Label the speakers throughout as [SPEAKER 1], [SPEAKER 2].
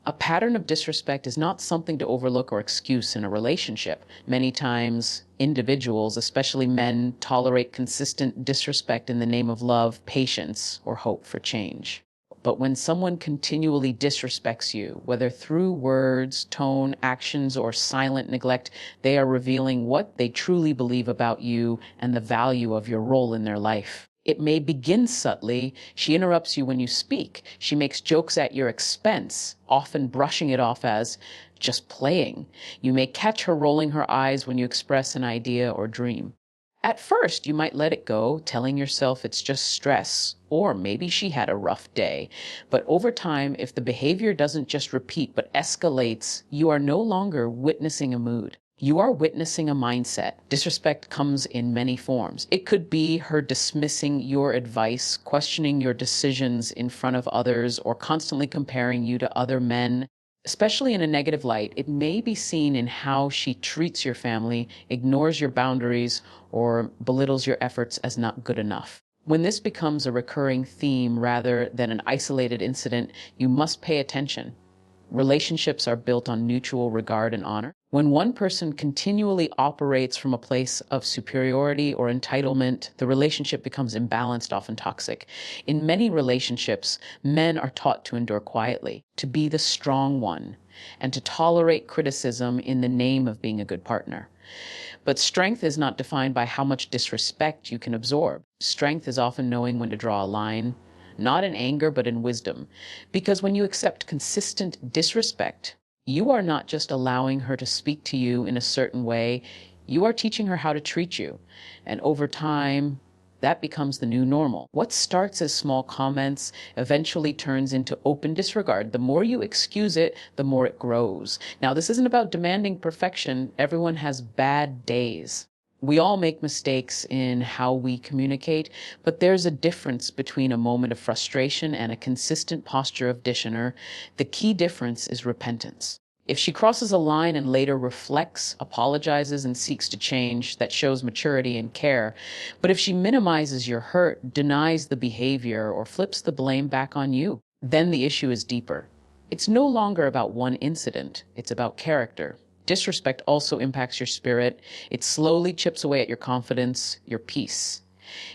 [SPEAKER 1] A pattern of disrespect is not something to overlook or excuse in a relationship. Many times, individuals, especially men, tolerate consistent disrespect in the name of love, patience, or hope for change. But when someone continually disrespects you, whether through words, tone, actions, or silent neglect, they are revealing what they truly believe about you and the value of your role in their life. It may begin subtly. She interrupts you when you speak. She makes jokes at your expense, often brushing it off as just playing. You may catch her rolling her eyes when you express an idea or dream. At first, you might let it go, telling yourself it's just stress, or maybe she had a rough day. But over time, if the behavior doesn't just repeat but escalates, you are no longer witnessing a mood. You are witnessing a mindset. Disrespect comes in many forms. It could be her dismissing your advice, questioning your decisions in front of others, or constantly comparing you to other men. Especially in a negative light, it may be seen in how she treats your family, ignores your boundaries, or belittles your efforts as not good enough. When this becomes a recurring theme rather than an isolated incident, you must pay attention. Relationships are built on mutual regard and honor. When one person continually operates from a place of superiority or entitlement, the relationship becomes imbalanced, often toxic. In many relationships, men are taught to endure quietly, to be the strong one, and to tolerate criticism in the name of being a good partner. But strength is not defined by how much disrespect you can absorb. Strength is often knowing when to draw a line, not in anger, but in wisdom. Because when you accept consistent disrespect, you are not just allowing her to speak to you in a certain way, you are teaching her how to treat you. And over time, that becomes the new normal. What starts as small comments eventually turns into open disregard. The more you excuse it, the more it grows. Now, this isn't about demanding perfection. Everyone has bad days. We all make mistakes in how we communicate, but there's a difference between a moment of frustration and a consistent posture of dishonor. The key difference is repentance. If she crosses a line and later reflects, apologizes, and seeks to change, that shows maturity and care. But if she minimizes your hurt, denies the behavior, or flips the blame back on you, then the issue is deeper. It's no longer about one incident. It's about character. Disrespect also impacts your spirit. It slowly chips away at your confidence, your peace,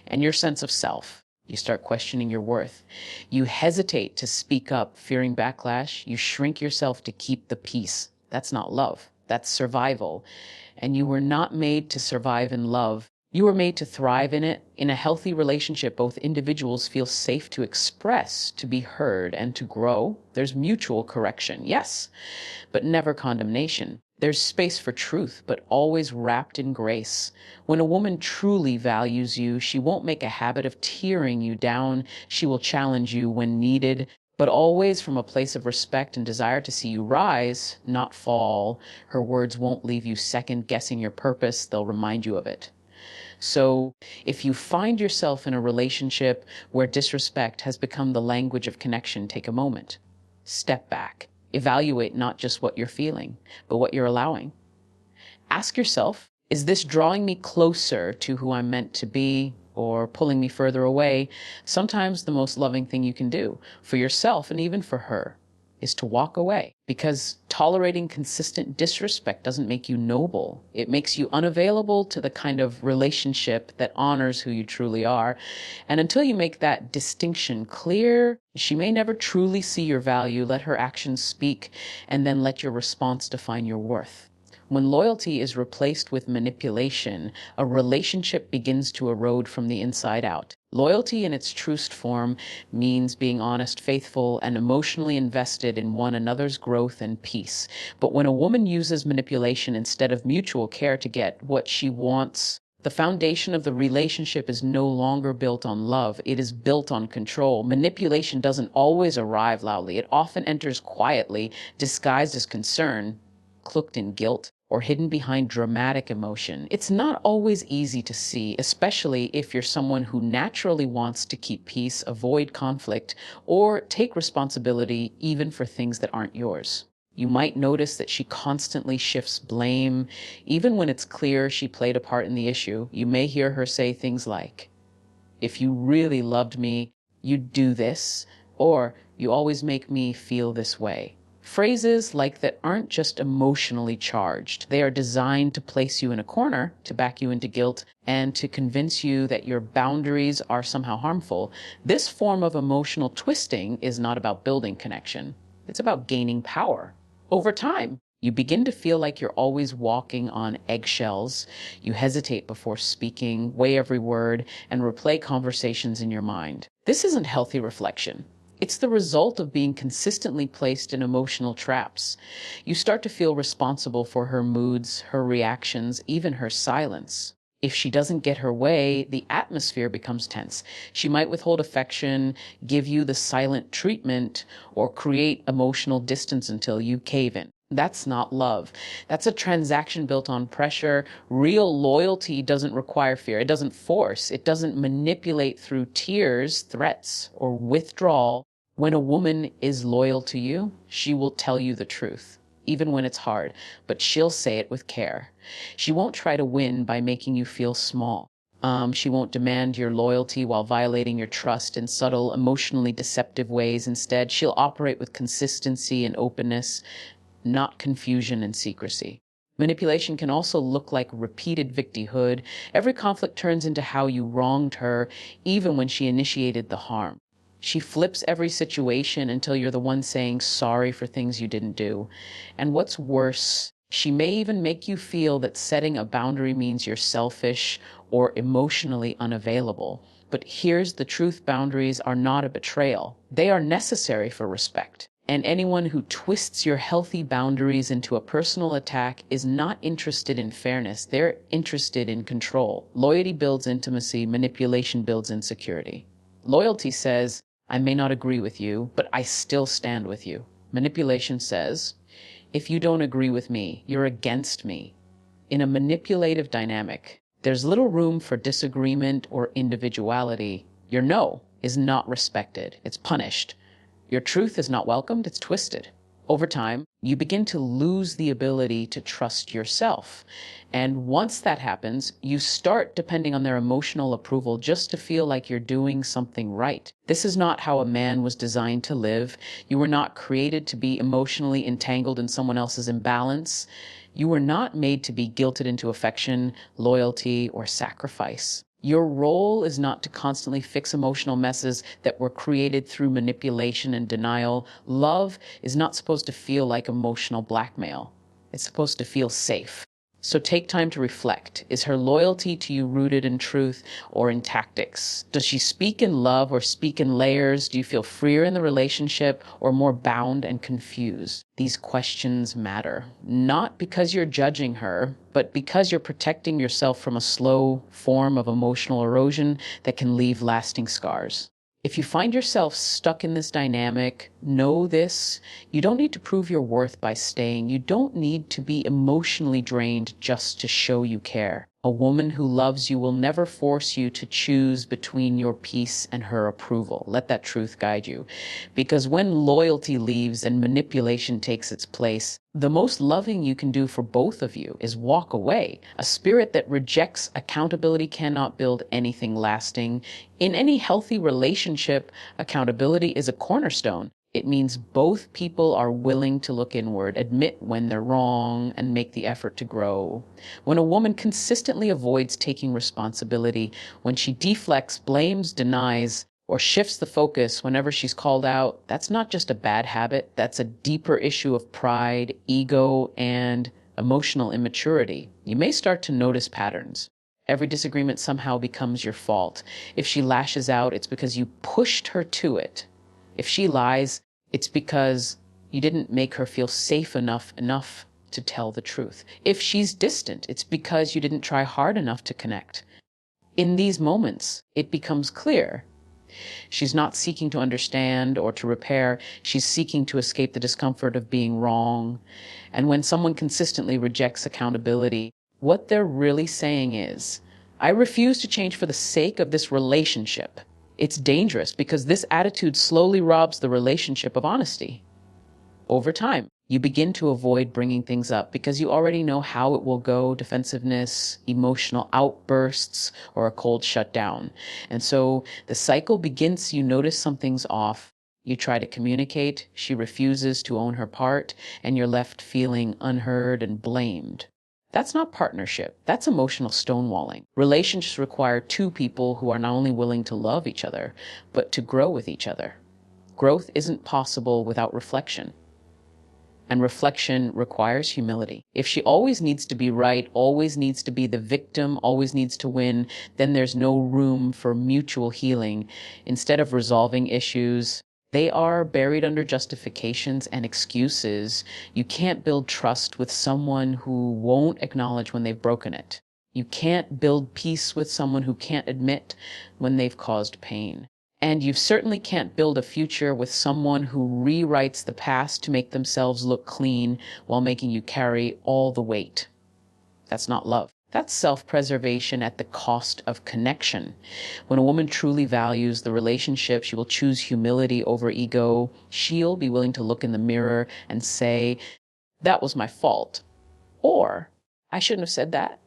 [SPEAKER 1] and your sense of self. You start questioning your worth. You hesitate to speak up, fearing backlash. You shrink yourself to keep the peace. That's not love. That's survival. And you were not made to survive in love. You were made to thrive in it. In a healthy relationship, both individuals feel safe to express, to be heard, and to grow. There's mutual correction, yes, but never condemnation. There's space for truth, but always wrapped in grace. When a woman truly values you, she won't make a habit of tearing you down. She will challenge you when needed, but always from a place of respect and desire to see you rise, not fall. Her words won't leave you second guessing your purpose. They'll remind you of it. So if you find yourself in a relationship where disrespect has become the language of connection, take a moment. Step back. Evaluate not just what you're feeling, but what you're allowing. Ask yourself, is this drawing me closer to who I'm meant to be or pulling me further away? Sometimes the most loving thing you can do for yourself and even for her is to walk away, because tolerating consistent disrespect doesn't make you noble. It makes you unavailable to the kind of relationship that honors who you truly are. And until you make that distinction clear, she may never truly see your value. Let her actions speak, and then let your response define your worth. When loyalty is replaced with manipulation, a relationship begins to erode from the inside out. Loyalty in its truest form means being honest, faithful, and emotionally invested in one another's growth and peace. But when a woman uses manipulation instead of mutual care to get what she wants, the foundation of the relationship is no longer built on love. It is built on control. Manipulation doesn't always arrive loudly. It often enters quietly, disguised as concern, cloaked in guilt, or hidden behind dramatic emotion. It's not always easy to see, especially if you're someone who naturally wants to keep peace, avoid conflict, or take responsibility even for things that aren't yours. You might notice that she constantly shifts blame, even when it's clear she played a part in the issue. You may hear her say things like, "If you really loved me, you'd do this," or "You always make me feel this way." Phrases like that aren't just emotionally charged. They are designed to place you in a corner, to back you into guilt, and to convince you that your boundaries are somehow harmful. This form of emotional twisting is not about building connection. It's about gaining power. Over time, you begin to feel like you're always walking on eggshells. You hesitate before speaking, weigh every word, and replay conversations in your mind. This isn't healthy reflection. It's the result of being consistently placed in emotional traps. You start to feel responsible for her moods, her reactions, even her silence. If she doesn't get her way, the atmosphere becomes tense. She might withhold affection, give you the silent treatment, or create emotional distance until you cave in. That's not love. That's a transaction built on pressure. Real loyalty doesn't require fear. It doesn't force. It doesn't manipulate through tears, threats, or withdrawal. When a woman is loyal to you, she will tell you the truth, even when it's hard, but she'll say it with care. She won't try to win by making you feel small. She won't demand your loyalty while violating your trust in subtle, emotionally deceptive ways. Instead, she'll operate with consistency and openness, not confusion and secrecy. Manipulation can also look like repeated victimhood. Every conflict turns into how you wronged her, even when she initiated the harm. She flips every situation until you're the one saying sorry for things you didn't do. And what's worse, she may even make you feel that setting a boundary means you're selfish or emotionally unavailable. But here's the truth: boundaries are not a betrayal. They are necessary for respect. And anyone who twists your healthy boundaries into a personal attack is not interested in fairness. They're interested in control. Loyalty builds intimacy, manipulation builds insecurity. Loyalty says, I may not agree with you, but I still stand with you. Manipulation says, if you don't agree with me, you're against me. In a manipulative dynamic, there's little room for disagreement or individuality. Your no is not respected. It's punished. Your truth is not welcomed. It's twisted. Over time, you begin to lose the ability to trust yourself. And once that happens, you start depending on their emotional approval just to feel like you're doing something right. This is not how a man was designed to live. You were not created to be emotionally entangled in someone else's imbalance. You were not made to be guilted into affection, loyalty, or sacrifice. Your role is not to constantly fix emotional messes that were created through manipulation and denial. Love is not supposed to feel like emotional blackmail. It's supposed to feel safe. So take time to reflect. Is her loyalty to you rooted in truth or in tactics? Does she speak in love or speak in layers? Do you feel freer in the relationship or more bound and confused? These questions matter, not because you're judging her, but because you're protecting yourself from a slow form of emotional erosion that can leave lasting scars. If you find yourself stuck in this dynamic, know this: you don't need to prove your worth by staying. You don't need to be emotionally drained just to show you care. A woman who loves you will never force you to choose between your peace and her approval. Let that truth guide you. Because when loyalty leaves and manipulation takes its place, the most loving you can do for both of you is walk away. A spirit that rejects accountability cannot build anything lasting. In any healthy relationship, accountability is a cornerstone. It means both people are willing to look inward, admit when they're wrong, and make the effort to grow. When a woman consistently avoids taking responsibility, when she deflects, blames, denies, or shifts the focus whenever she's called out, that's not just a bad habit. That's a deeper issue of pride, ego, and emotional immaturity. You may start to notice patterns. Every disagreement somehow becomes your fault. If she lashes out, it's because you pushed her to it. If she lies, it's because you didn't make her feel safe enough to tell the truth. If she's distant, it's because you didn't try hard enough to connect. In these moments, it becomes clear. She's not seeking to understand or to repair. She's seeking to escape the discomfort of being wrong. And when someone consistently rejects accountability, what they're really saying is, I refuse to change for the sake of this relationship. It's dangerous because this attitude slowly robs the relationship of honesty. Over time, you begin to avoid bringing things up because you already know how it will go: defensiveness, emotional outbursts, or a cold shutdown. And so the cycle begins. You notice something's off. You try to communicate, she refuses to own her part, and you're left feeling unheard and blamed. That's not partnership. That's emotional stonewalling. Relationships require two people who are not only willing to love each other, but to grow with each other. Growth isn't possible without reflection. And reflection requires humility. If she always needs to be right, always needs to be the victim, always needs to win, then there's no room for mutual healing. Instead of resolving issues, they are buried under justifications and excuses. You can't build trust with someone who won't acknowledge when they've broken it. You can't build peace with someone who can't admit when they've caused pain. And you certainly can't build a future with someone who rewrites the past to make themselves look clean while making you carry all the weight. That's not love. That's self-preservation at the cost of connection. When a woman truly values the relationship, she will choose humility over ego. She'll be willing to look in the mirror and say, that was my fault. Or, I shouldn't have said that.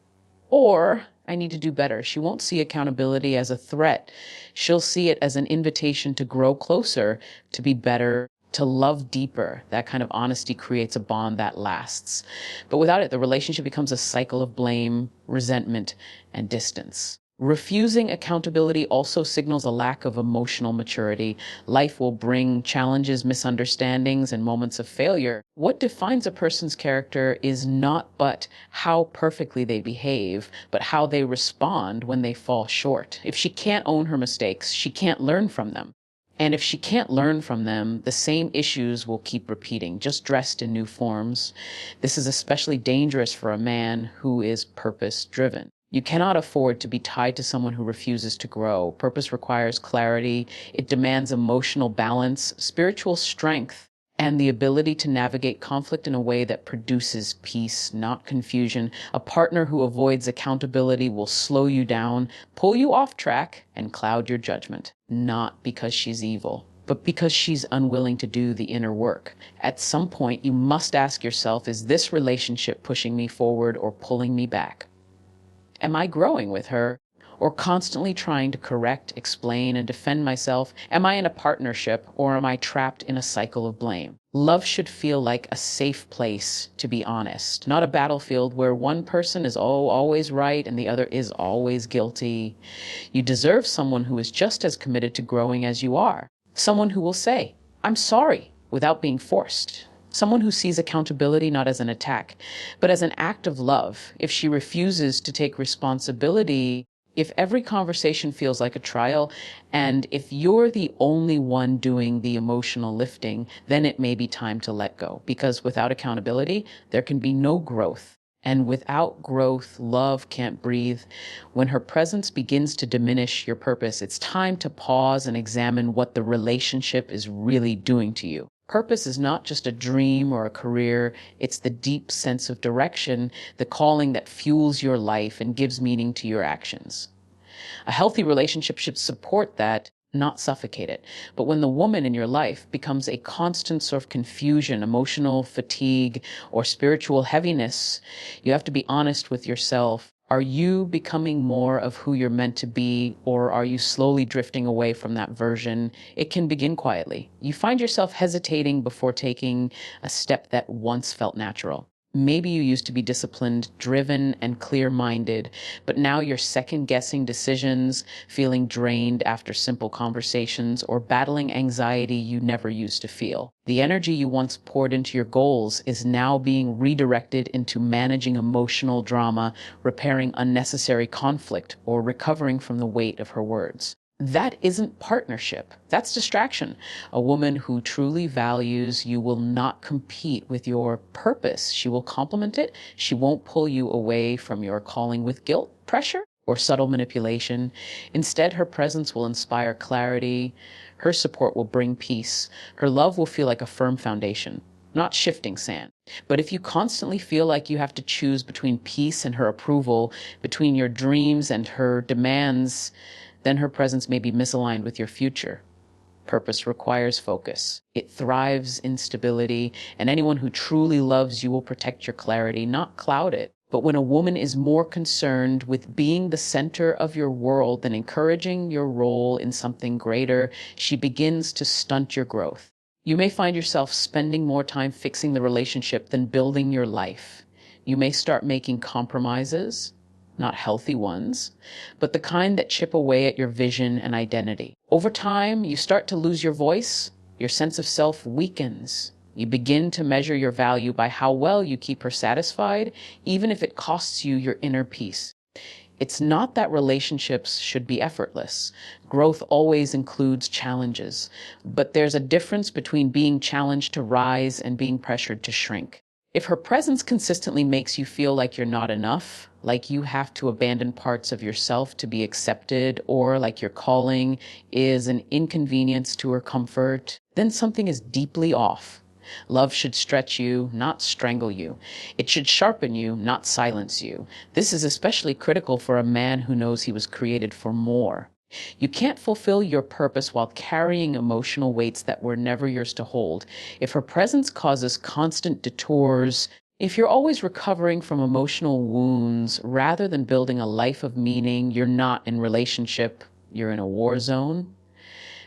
[SPEAKER 1] Or, I need to do better. She won't see accountability as a threat. She'll see it as an invitation to grow closer, to be better, to love deeper. That kind of honesty creates a bond that lasts. But without it, the relationship becomes a cycle of blame, resentment, and distance. Refusing accountability also signals a lack of emotional maturity. Life will bring challenges, misunderstandings, and moments of failure. What defines a person's character is not but how perfectly they behave, but how they respond when they fall short. If she can't own her mistakes, she can't learn from them. And if she can't learn from them, the same issues will keep repeating, just dressed in new forms. This is especially dangerous for a man who is purpose-driven. You cannot afford to be tied to someone who refuses to grow. Purpose requires clarity. It demands emotional balance, spiritual strength, and the ability to navigate conflict in a way that produces peace, not confusion. A partner who avoids accountability will slow you down, pull you off track, and cloud your judgment. Not because she's evil, but because she's unwilling to do the inner work. At some point, you must ask yourself, is this relationship pushing me forward or pulling me back? Am I growing with her, or constantly trying to correct, explain, and defend myself? Am I in a partnership, or am I trapped in a cycle of blame? Love should feel like a safe place to be honest, not a battlefield where one person is always right and the other is always guilty. You deserve someone who is just as committed to growing as you are. Someone who will say, I'm sorry, without being forced. Someone who sees accountability not as an attack, but as an act of love. If she refuses to take responsibility, if every conversation feels like a trial, and if you're the only one doing the emotional lifting, then it may be time to let go. Because without accountability, there can be no growth. And without growth, love can't breathe. When her presence begins to diminish your purpose, it's time to pause and examine what the relationship is really doing to you. Purpose is not just a dream or a career. It's the deep sense of direction, the calling that fuels your life and gives meaning to your actions. A healthy relationship should support that, not suffocate it. But when the woman in your life becomes a constant sort of confusion, emotional fatigue, or spiritual heaviness, you have to be honest with yourself. Are you becoming more of who you're meant to be, or are you slowly drifting away from that version? It can begin quietly. You find yourself hesitating before taking a step that once felt natural. Maybe you used to be disciplined, driven, and clear-minded, but now you're second-guessing decisions, feeling drained after simple conversations, or battling anxiety you never used to feel. The energy you once poured into your goals is now being redirected into managing emotional drama, repairing unnecessary conflict, or recovering from the weight of her words. That isn't partnership. That's distraction. A woman who truly values you will not compete with your purpose. She will complement it. She won't pull you away from your calling with guilt, pressure, or subtle manipulation. Instead, her presence will inspire clarity. Her support will bring peace. Her love will feel like a firm foundation, not shifting sand. But if you constantly feel like you have to choose between peace and her approval, between your dreams and her demands, then her presence may be misaligned with your future. Purpose requires focus. It thrives in stability, and anyone who truly loves you will protect your clarity, not cloud it. But when a woman is more concerned with being the center of your world than encouraging your role in something greater, she begins to stunt your growth. You may find yourself spending more time fixing the relationship than building your life. You may start making compromises, not healthy ones, but the kind that chip away at your vision and identity. Over time, you start to lose your voice, your sense of self weakens. You begin to measure your value by how well you keep her satisfied, even if it costs you your inner peace. It's not that relationships should be effortless. Growth always includes challenges, but there's a difference between being challenged to rise and being pressured to shrink. If her presence consistently makes you feel like you're not enough, like you have to abandon parts of yourself to be accepted, or like your calling is an inconvenience to her comfort, then something is deeply off. Love should stretch you, not strangle you. It should sharpen you, not silence you. This is especially critical for a man who knows he was created for more. You can't fulfill your purpose while carrying emotional weights that were never yours to hold. If her presence causes constant detours, if you're always recovering from emotional wounds rather than building a life of meaning, you're not in relationship, you're in a war zone.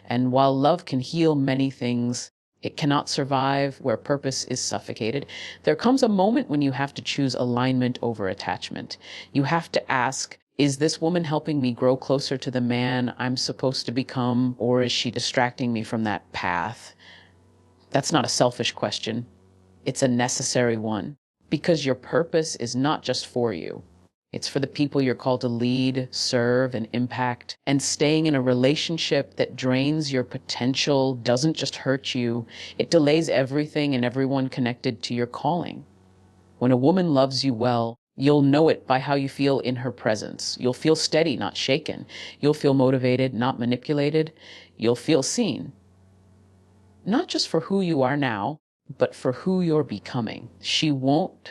[SPEAKER 1] And while love can heal many things, it cannot survive where purpose is suffocated. There comes a moment when you have to choose alignment over attachment. You have to ask, is this woman helping me grow closer to the man I'm supposed to become, or is she distracting me from that path? That's not a selfish question. It's a necessary one, because your purpose is not just for you. It's for the people you're called to lead, serve, and impact. And staying in a relationship that drains your potential doesn't just hurt you, it delays everything and everyone connected to your calling. When a woman loves you well, you'll know it by how you feel in her presence. You'll feel steady, not shaken. You'll feel motivated, not manipulated. You'll feel seen. Not just for who you are now, but for who you're becoming. She won't